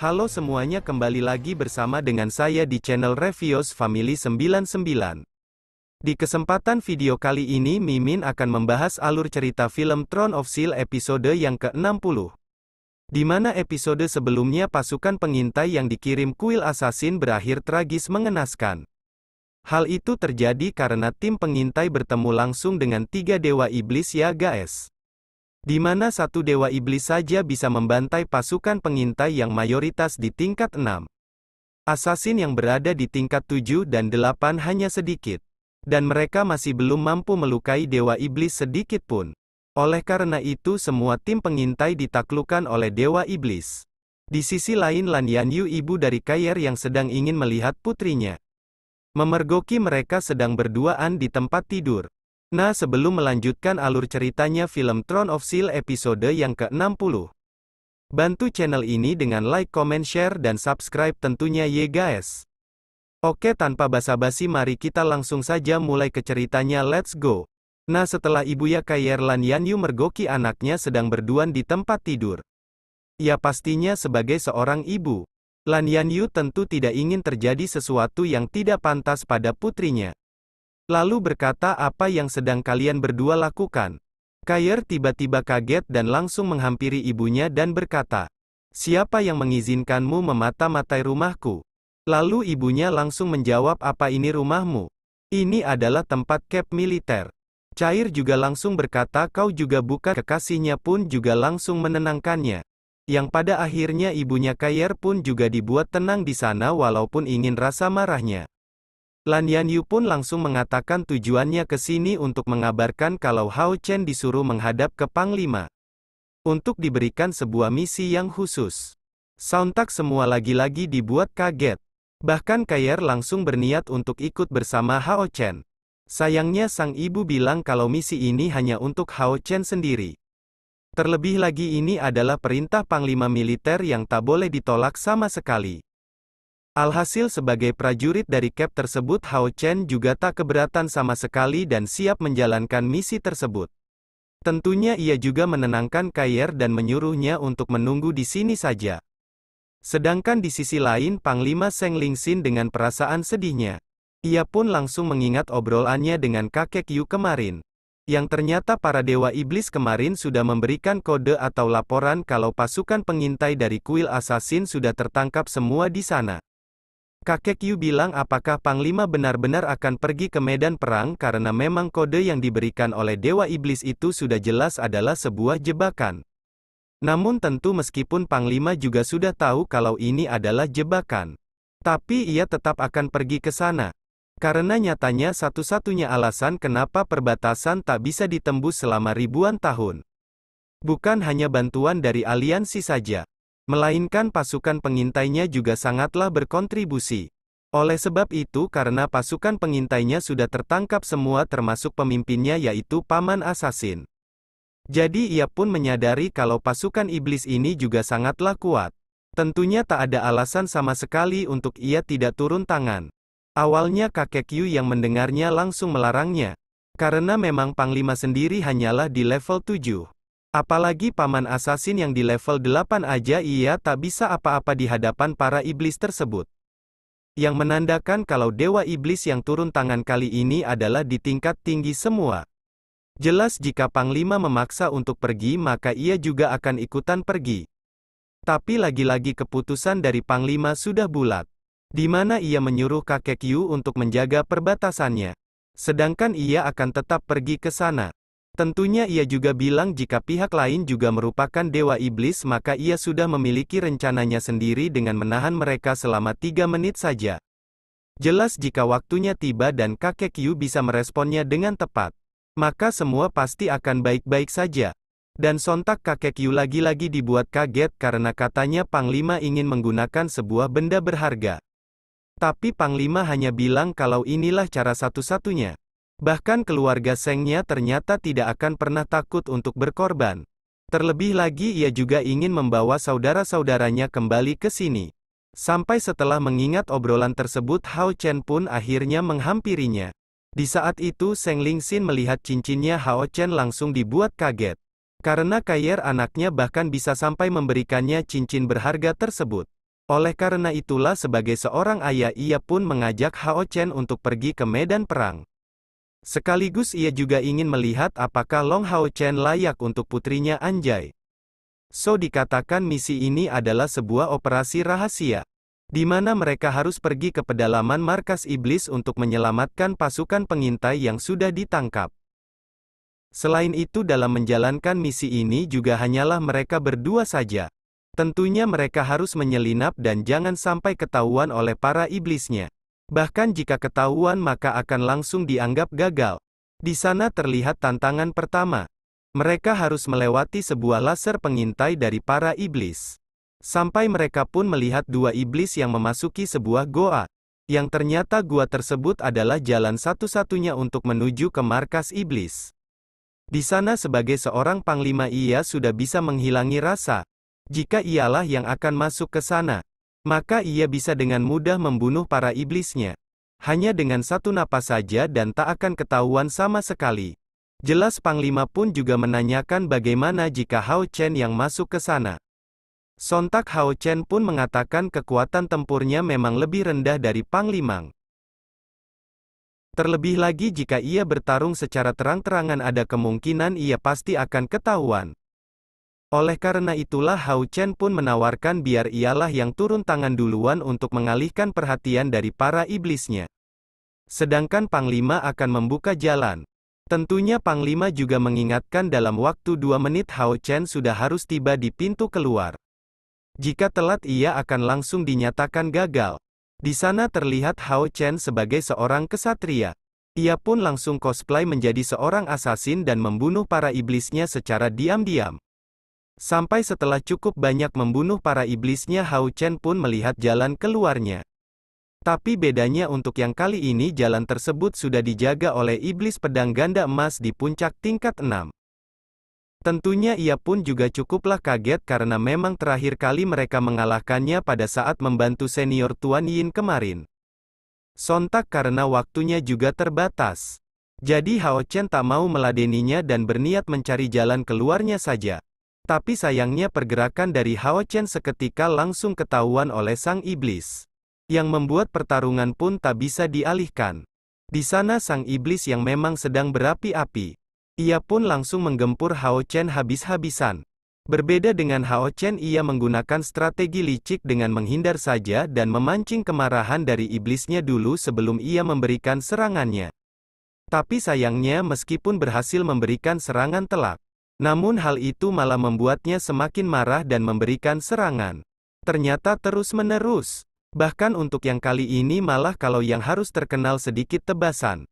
Halo semuanya, kembali lagi bersama dengan saya di channel Revios Family 99. Di kesempatan video kali ini Mimin akan membahas alur cerita film Throne of Steel episode yang ke-60. Di mana episode sebelumnya pasukan pengintai yang dikirim kuil assassin berakhir tragis mengenaskan. Hal itu terjadi karena tim pengintai bertemu langsung dengan 3 dewa iblis ya guys. Di mana satu dewa iblis saja bisa membantai pasukan pengintai yang mayoritas di tingkat 6. Assassin yang berada di tingkat 7 dan 8 hanya sedikit. Dan mereka masih belum mampu melukai dewa iblis sedikit pun. Oleh karena itu semua tim pengintai ditaklukkan oleh dewa iblis. Di sisi lain Lan Yanyu, ibu dari Kayer yang sedang ingin melihat putrinya, memergoki mereka sedang berduaan di tempat tidur. Nah, sebelum melanjutkan alur ceritanya film Throne of Steel episode yang ke-60, bantu channel ini dengan like, comment, share, dan subscribe tentunya ya guys. Oke, tanpa basa-basi mari kita langsung saja mulai ke ceritanya, let's go. Nah, setelah ibunya Kayer Lan Yanyu mergoki anaknya sedang berduaan di tempat tidur. Ya pastinya sebagai seorang ibu, Lan Yanyu tentu tidak ingin terjadi sesuatu yang tidak pantas pada putrinya. Lalu berkata, apa yang sedang kalian berdua lakukan? Kayer tiba-tiba kaget dan langsung menghampiri ibunya dan berkata, siapa yang mengizinkanmu memata-matai rumahku? Lalu ibunya langsung menjawab, apa ini rumahmu? Ini adalah tempat camp militer. Kayer juga langsung berkata, kau juga bukan kekasihnya, pun juga langsung menenangkannya. Yang pada akhirnya ibunya Kayer pun juga dibuat tenang di sana walaupun ingin rasa marahnya. Lan Yanyu pun langsung mengatakan tujuannya ke sini untuk mengabarkan kalau Hao Chen disuruh menghadap ke Panglima untuk diberikan sebuah misi yang khusus. Sontak semua lagi-lagi dibuat kaget. Bahkan Kayer langsung berniat untuk ikut bersama Hao Chen. Sayangnya sang ibu bilang kalau misi ini hanya untuk Hao Chen sendiri. Terlebih lagi ini adalah perintah Panglima militer yang tak boleh ditolak sama sekali. Alhasil sebagai prajurit dari camp tersebut Hao Chen juga tak keberatan sama sekali dan siap menjalankan misi tersebut. Tentunya ia juga menenangkan Kayer dan menyuruhnya untuk menunggu di sini saja. Sedangkan di sisi lain Panglima Seng Lingxin dengan perasaan sedihnya. Ia pun langsung mengingat obrolannya dengan kakek Yu kemarin. Yang ternyata para dewa iblis kemarin sudah memberikan kode atau laporan kalau pasukan pengintai dari kuil assassin sudah tertangkap semua di sana. Kakek Yu bilang apakah Panglima benar-benar akan pergi ke medan perang karena memang kode yang diberikan oleh Dewa Iblis itu sudah jelas adalah sebuah jebakan. Namun tentu meskipun Panglima juga sudah tahu kalau ini adalah jebakan, tapi ia tetap akan pergi ke sana. Karena nyatanya satu-satunya alasan kenapa perbatasan tak bisa ditembus selama ribuan tahun. Bukan hanya bantuan dari aliansi saja, melainkan pasukan pengintainya juga sangatlah berkontribusi. Oleh sebab itu karena pasukan pengintainya sudah tertangkap semua termasuk pemimpinnya yaitu Paman Assassin. Jadi ia pun menyadari kalau pasukan iblis ini juga sangatlah kuat. Tentunya tak ada alasan sama sekali untuk ia tidak turun tangan. Awalnya kakek Yu yang mendengarnya langsung melarangnya. Karena memang Panglima sendiri hanyalah di level 7. Apalagi Paman Assassin yang di level 8 aja ia tak bisa apa-apa di hadapan para iblis tersebut. Yang menandakan kalau dewa iblis yang turun tangan kali ini adalah di tingkat tinggi semua. Jelas jika Panglima memaksa untuk pergi maka ia juga akan ikutan pergi. Tapi lagi-lagi keputusan dari Panglima sudah bulat. Di mana ia menyuruh kakek Yu untuk menjaga perbatasannya. Sedangkan ia akan tetap pergi ke sana. Tentunya ia juga bilang jika pihak lain juga merupakan dewa iblis maka ia sudah memiliki rencananya sendiri dengan menahan mereka selama 3 menit saja. Jelas jika waktunya tiba dan kakek Yu bisa meresponnya dengan tepat, maka semua pasti akan baik-baik saja. Dan sontak kakek Yu lagi-lagi dibuat kaget karena katanya Panglima ingin menggunakan sebuah benda berharga. Tapi Panglima hanya bilang kalau inilah cara satu-satunya. Bahkan keluarga Sengnya ternyata tidak akan pernah takut untuk berkorban. Terlebih lagi ia juga ingin membawa saudara-saudaranya kembali ke sini. Sampai setelah mengingat obrolan tersebut Hao Chen pun akhirnya menghampirinya. Di saat itu Seng Lingxin melihat cincinnya Hao Chen langsung dibuat kaget. Karena Kayer anaknya bahkan bisa sampai memberikannya cincin berharga tersebut. Oleh karena itulah sebagai seorang ayah ia pun mengajak Hao Chen untuk pergi ke medan perang. Sekaligus ia juga ingin melihat apakah Long Hao Chen layak untuk putrinya Anjay. So dikatakan misi ini adalah sebuah operasi rahasia, di mana mereka harus pergi ke pedalaman markas iblis untuk menyelamatkan pasukan pengintai yang sudah ditangkap. Selain itu dalam menjalankan misi ini juga hanyalah mereka berdua saja. Tentunya mereka harus menyelinap dan jangan sampai ketahuan oleh para iblisnya. Bahkan jika ketahuan maka akan langsung dianggap gagal. Di sana terlihat tantangan pertama. Mereka harus melewati sebuah laser pengintai dari para iblis. Sampai mereka pun melihat dua iblis yang memasuki sebuah goa. Yang ternyata gua tersebut adalah jalan satu-satunya untuk menuju ke markas iblis. Di sana sebagai seorang panglima ia sudah bisa menghilangi rasa. Jika ialah yang akan masuk ke sana, maka ia bisa dengan mudah membunuh para iblisnya. Hanya dengan satu napas saja dan tak akan ketahuan sama sekali. Jelas Panglima pun juga menanyakan bagaimana jika Hao Chen yang masuk ke sana. Sontak Hao Chen pun mengatakan kekuatan tempurnya memang lebih rendah dari Panglima. Terlebih lagi jika ia bertarung secara terang-terangan ada kemungkinan ia pasti akan ketahuan. Oleh karena itulah Hao Chen pun menawarkan biar ialah yang turun tangan duluan untuk mengalihkan perhatian dari para iblisnya. Sedangkan Panglima akan membuka jalan. Tentunya Panglima juga mengingatkan dalam waktu 2 menit Hao Chen sudah harus tiba di pintu keluar. Jika telat ia akan langsung dinyatakan gagal. Di sana terlihat Hao Chen sebagai seorang kesatria. Ia pun langsung cosplay menjadi seorang asasin dan membunuh para iblisnya secara diam-diam. Sampai setelah cukup banyak membunuh para iblisnya Hao Chen pun melihat jalan keluarnya. Tapi bedanya untuk yang kali ini jalan tersebut sudah dijaga oleh iblis pedang ganda emas di puncak tingkat 6. Tentunya ia pun juga cukuplah kaget karena memang terakhir kali mereka mengalahkannya pada saat membantu senior Tuan Yin kemarin. Sontak karena waktunya juga terbatas. Jadi Hao Chen tak mau meladeninya dan berniat mencari jalan keluarnya saja. Tapi sayangnya pergerakan dari Hao Chen seketika langsung ketahuan oleh sang iblis. Yang membuat pertarungan pun tak bisa dialihkan. Di sana sang iblis yang memang sedang berapi-api. Ia pun langsung menggempur Hao Chen habis-habisan. Berbeda dengan Hao Chen ia menggunakan strategi licik dengan menghindar saja dan memancing kemarahan dari iblisnya dulu sebelum ia memberikan serangannya. Tapi sayangnya meskipun berhasil memberikan serangan telak. Namun hal itu malah membuatnya semakin marah dan memberikan serangan. Ternyata terus-menerus. Bahkan untuk yang kali ini malah kalau yang harus terkenal sedikit tebasan.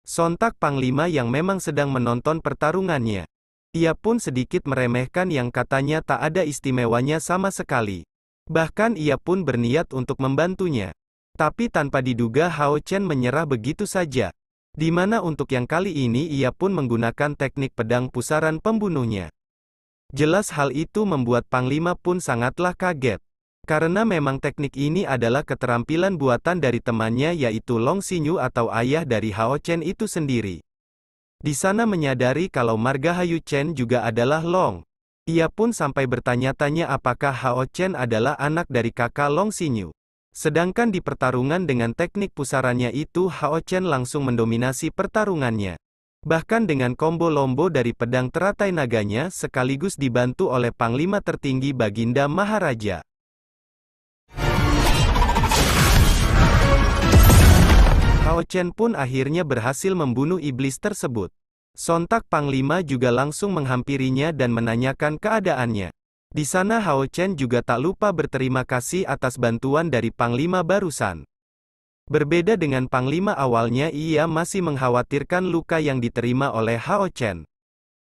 Sontak Panglima yang memang sedang menonton pertarungannya. Ia pun sedikit meremehkan yang katanya tak ada istimewanya sama sekali. Bahkan ia pun berniat untuk membantunya. Tapi tanpa diduga Hao Chen menyerah begitu saja. Di mana untuk yang kali ini ia pun menggunakan teknik pedang pusaran pembunuhnya. Jelas hal itu membuat Panglima pun sangatlah kaget. Karena memang teknik ini adalah keterampilan buatan dari temannya yaitu Long Xinyu atau ayah dari Hao Chen itu sendiri. Di sana menyadari kalau Margahayu Chen juga adalah Long. Ia pun sampai bertanya-tanya apakah Hao Chen adalah anak dari kakak Long Xinyu. Sedangkan di pertarungan dengan teknik pusarannya itu Hao Chen langsung mendominasi pertarungannya. Bahkan dengan combo lombo dari pedang teratai naganya sekaligus dibantu oleh Panglima tertinggi Baginda Maharaja. Hao Chen pun akhirnya berhasil membunuh iblis tersebut. Sontak Panglima juga langsung menghampirinya dan menanyakan keadaannya. Di sana Hao Chen juga tak lupa berterima kasih atas bantuan dari Panglima barusan. Berbeda dengan Panglima awalnya ia masih mengkhawatirkan luka yang diterima oleh Hao Chen.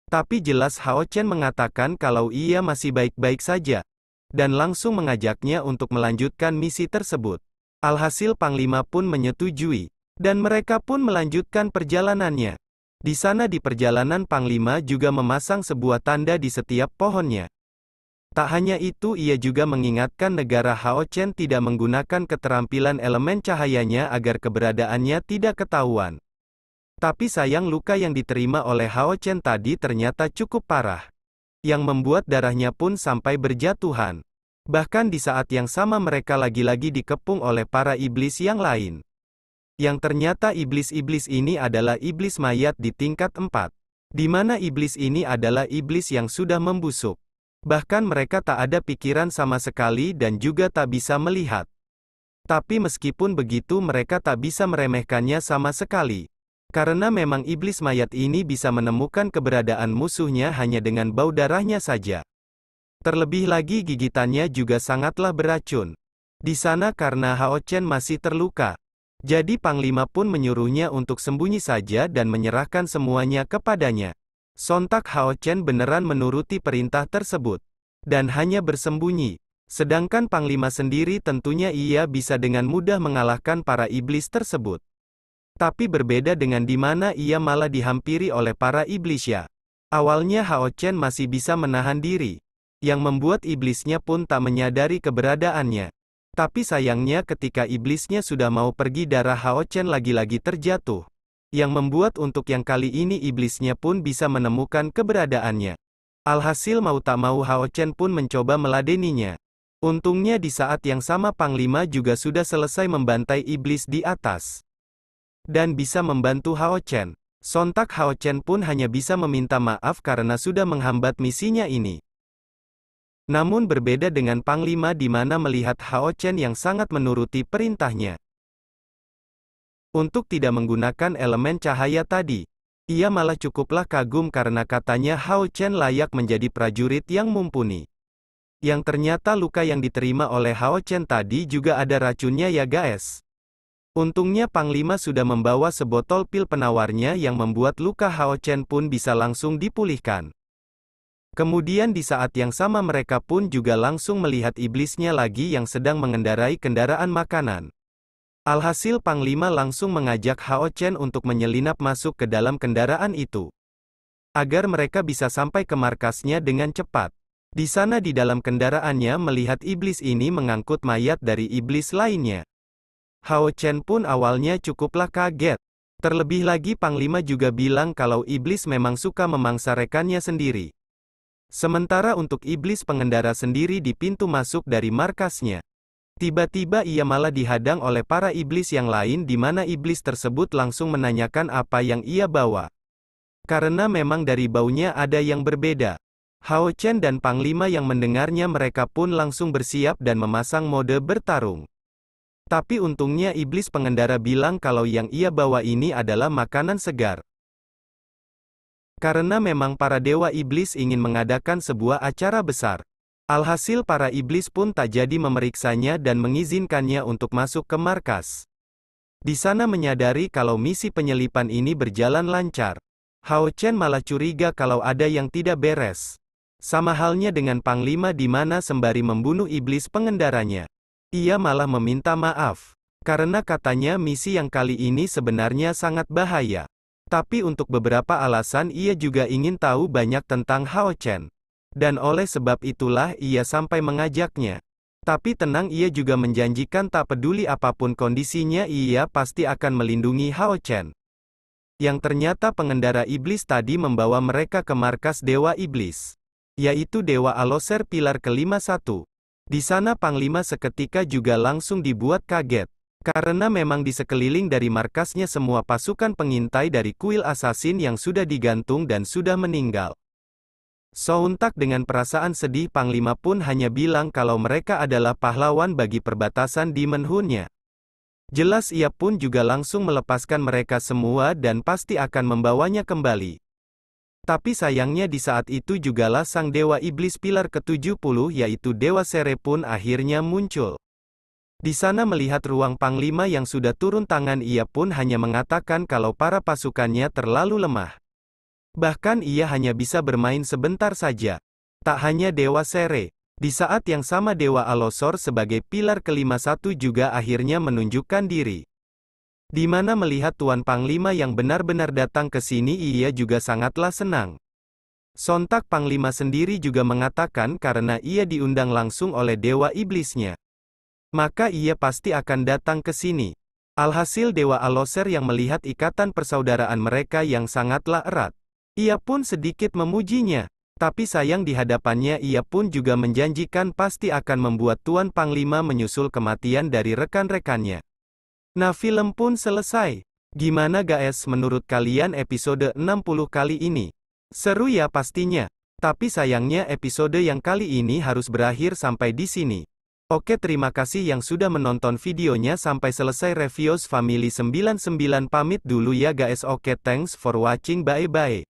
Tapi jelas Hao Chen mengatakan kalau ia masih baik-baik saja. Dan langsung mengajaknya untuk melanjutkan misi tersebut. Alhasil Panglima pun menyetujui. Dan mereka pun melanjutkan perjalanannya. Di sana di perjalanan Panglima juga memasang sebuah tanda di setiap pohonnya. Tak hanya itu ia juga mengingatkan negara Hao Chen tidak menggunakan keterampilan elemen cahayanya agar keberadaannya tidak ketahuan. Tapi sayang luka yang diterima oleh Hao Chen tadi ternyata cukup parah. Yang membuat darahnya pun sampai berjatuhan. Bahkan di saat yang sama mereka lagi-lagi dikepung oleh para iblis yang lain. Yang ternyata iblis-iblis ini adalah iblis mayat di tingkat 4. Di mana iblis ini adalah iblis yang sudah membusuk. Bahkan mereka tak ada pikiran sama sekali dan juga tak bisa melihat. Tapi meskipun begitu mereka tak bisa meremehkannya sama sekali. Karena memang iblis mayat ini bisa menemukan keberadaan musuhnya hanya dengan bau darahnya saja. Terlebih lagi gigitannya juga sangatlah beracun. Di sana karena Hao Chen masih terluka. Jadi Panglima pun menyuruhnya untuk sembunyi saja dan menyerahkan semuanya kepadanya. Sontak Hao Chen beneran menuruti perintah tersebut. Dan hanya bersembunyi. Sedangkan Panglima sendiri tentunya ia bisa dengan mudah mengalahkan para iblis tersebut. Tapi berbeda dengan di mana ia malah dihampiri oleh para iblisnya. Awalnya Hao Chen masih bisa menahan diri. Yang membuat iblisnya pun tak menyadari keberadaannya. Tapi sayangnya ketika iblisnya sudah mau pergi darah Hao Chen lagi-lagi terjatuh. Yang membuat untuk yang kali ini iblisnya pun bisa menemukan keberadaannya. Alhasil mau tak mau Hao Chen pun mencoba meladeninya. Untungnya di saat yang sama Panglima juga sudah selesai membantai iblis di atas. Dan bisa membantu Hao Chen. Sontak Hao Chen pun hanya bisa meminta maaf karena sudah menghambat misinya ini. Namun berbeda dengan Panglima di mana melihat Hao Chen yang sangat menuruti perintahnya. Untuk tidak menggunakan elemen cahaya tadi. Ia malah cukuplah kagum karena katanya Hao Chen layak menjadi prajurit yang mumpuni. Yang ternyata luka yang diterima oleh Hao Chen tadi juga ada racunnya ya guys. Untungnya Panglima sudah membawa sebotol pil penawarnya yang membuat luka Hao Chen pun bisa langsung dipulihkan. Kemudian di saat yang sama mereka pun juga langsung melihat iblisnya lagi yang sedang mengendarai kendaraan makanan. Alhasil Panglima langsung mengajak Hao Chen untuk menyelinap masuk ke dalam kendaraan itu. Agar mereka bisa sampai ke markasnya dengan cepat. Di sana di dalam kendaraannya melihat iblis ini mengangkut mayat dari iblis lainnya. Hao Chen pun awalnya cukuplah kaget. Terlebih lagi Panglima juga bilang kalau iblis memang suka memangsa rekannya sendiri. Sementara untuk iblis pengendara sendiri di pintu masuk dari markasnya. Tiba-tiba ia malah dihadang oleh para iblis yang lain di mana iblis tersebut langsung menanyakan apa yang ia bawa. Karena memang dari baunya ada yang berbeda. Hao Chen dan Panglima yang mendengarnya mereka pun langsung bersiap dan memasang mode bertarung. Tapi untungnya iblis pengendara bilang kalau yang ia bawa ini adalah makanan segar. Karena memang para dewa iblis ingin mengadakan sebuah acara besar. Alhasil para iblis pun tak jadi memeriksanya dan mengizinkannya untuk masuk ke markas. Di sana menyadari kalau misi penyelipan ini berjalan lancar. Hao Chen malah curiga kalau ada yang tidak beres. Sama halnya dengan Panglima di mana sembari membunuh iblis pengendaranya. Ia malah meminta maaf. Karena katanya misi yang kali ini sebenarnya sangat bahaya. Tapi untuk beberapa alasan ia juga ingin tahu banyak tentang Hao Chen. Dan oleh sebab itulah ia sampai mengajaknya. Tapi tenang ia juga menjanjikan tak peduli apapun kondisinya ia pasti akan melindungi Hao Chen. Yang ternyata pengendara iblis tadi membawa mereka ke markas Dewa Iblis. Yaitu Dewa Aloser Pilar ke-51. Di sana Panglima seketika juga langsung dibuat kaget. Karena memang di sekeliling dari markasnya semua pasukan pengintai dari kuil assassin yang sudah digantung dan sudah meninggal. Sontak dengan perasaan sedih Panglima pun hanya bilang kalau mereka adalah pahlawan bagi perbatasan di Menhunnya. Jelas ia pun juga langsung melepaskan mereka semua dan pasti akan membawanya kembali. Tapi sayangnya di saat itu jugalah sang Dewa Iblis Pilar ke-70 yaitu Dewa Sere pun akhirnya muncul. Di sana melihat ruang Panglima yang sudah turun tangan ia pun hanya mengatakan kalau para pasukannya terlalu lemah. Bahkan ia hanya bisa bermain sebentar saja. Tak hanya Dewa Sere. Di saat yang sama Dewa Alosor sebagai Pilar ke-51 juga akhirnya menunjukkan diri. Di mana melihat Tuan Panglima yang benar-benar datang ke sini ia juga sangatlah senang. Sontak Panglima sendiri juga mengatakan karena ia diundang langsung oleh Dewa Iblisnya. Maka ia pasti akan datang ke sini. Alhasil Dewa Aloser yang melihat ikatan persaudaraan mereka yang sangatlah erat. Ia pun sedikit memujinya. Tapi sayang di hadapannya ia pun juga menjanjikan pasti akan membuat Tuan Panglima menyusul kematian dari rekan-rekannya. Nah film pun selesai. Gimana guys menurut kalian episode 60 kali ini? Seru ya pastinya. Tapi sayangnya episode yang kali ini harus berakhir sampai di sini. Oke terima kasih yang sudah menonton videonya sampai selesai. Reviewers Family 99 pamit dulu ya guys. Oke thanks for watching, bye bye.